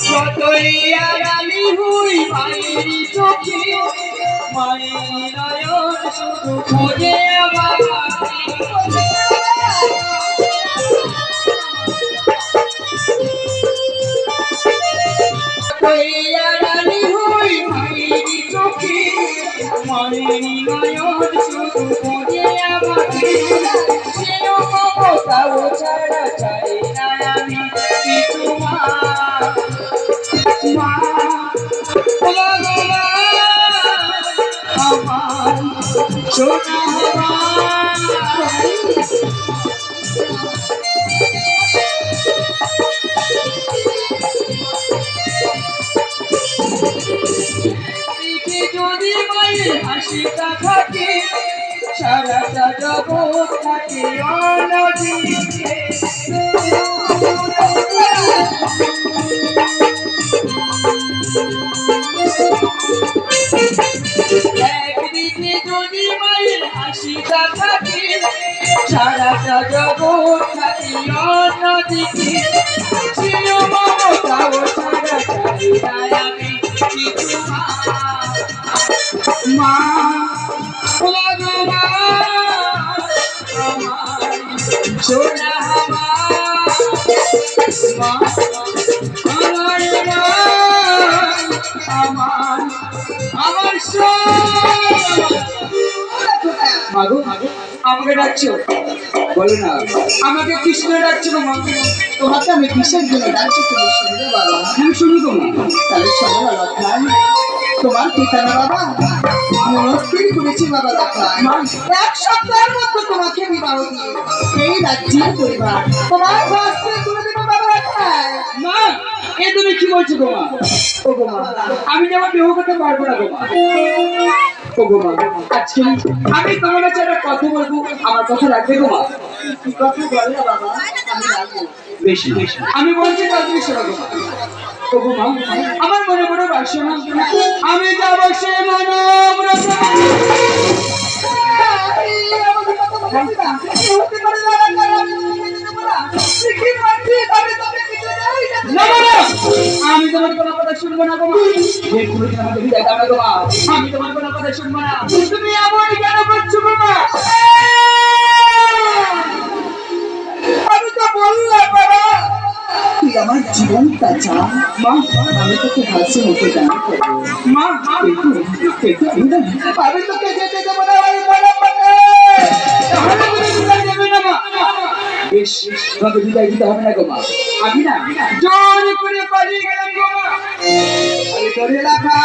যতই আড়ালি হই মায়ের চোখে, মায়ের নয়ন শুধু খোঁজে আমার। যতই আড়ালি হই মায়ের চোখে, মায়ের নয়ন শুধু খোঁজে আমার। সেও মমতাও ছাড়া চাই না আমি কিছু মা। মা আমার সোনা যদি মায়ের হাসিটা থাকে, সারাটা জগৎ থাকে অন্যদিকে। একদিকে যদি মায়ের হাসিটা থাকে, সারাটা জগৎ থাকে অন্যদিকে। সেও মমতাও ছাড়া চাই না আমি কিছু মা। মা আমার সোনা মা, আমার আমার মাগো আমাকে ডাকছো? বলো না, আমাকে কৃষ্ণ ডাকছো মা? তোমাকে আমি কিসের জন্য ডাকছি তুমি শুনবে বাবা? আমি শুনি তোমার। তাহলে শোনো না লক্ষাই, তোমার পিতা না বাবা মনস্থির করেছি বাবা লক্ষাই, এক সপ্তাহের মধ্যে তোমাকে বিবাহ দিয়ে এই রাজ্যের পরিবার তোমার বাসে করে দেবো বাবা লক্ষাই। মা এ তুমি কি বলছো গো মা? ও গো মা, আমি যে আমার বিবাহ করতে পারবো না গো মা। ও গো মা, আজকে আমি তোমার কাছে একটা কথা বলবো, আমার কথা রাখবে গো মা? কি কথা বললে বাবা? আমি রাখবো। বেশি বেশি আমি বলছি তার তুমি শোনো গো মা। ও গো মা, আমার মনে বড় বাসনা, আমি যাবো সে মনোব্রত। আমি তোমার কোনো কথা শুনবো না গো মা। আমি তোমার কোনো কথা শুনবো না। তুমি এমন কেন করছো গো মা? আমি তো বললাম বাবা তুই আমার জীবনটা চা। মা আমি তোকে হাসি মুখে গান করবো। মা আমি তোকে যেতে দেবো না ওই বড় পথে। তাহলে তুমি বিদায় দেবে না মা? বেশ, তোমাকে বিদায় দিতে হবে না গো মা। আমি না জোর করে পালিয়ে গেলাম গো মা। আমি তোর এলাকা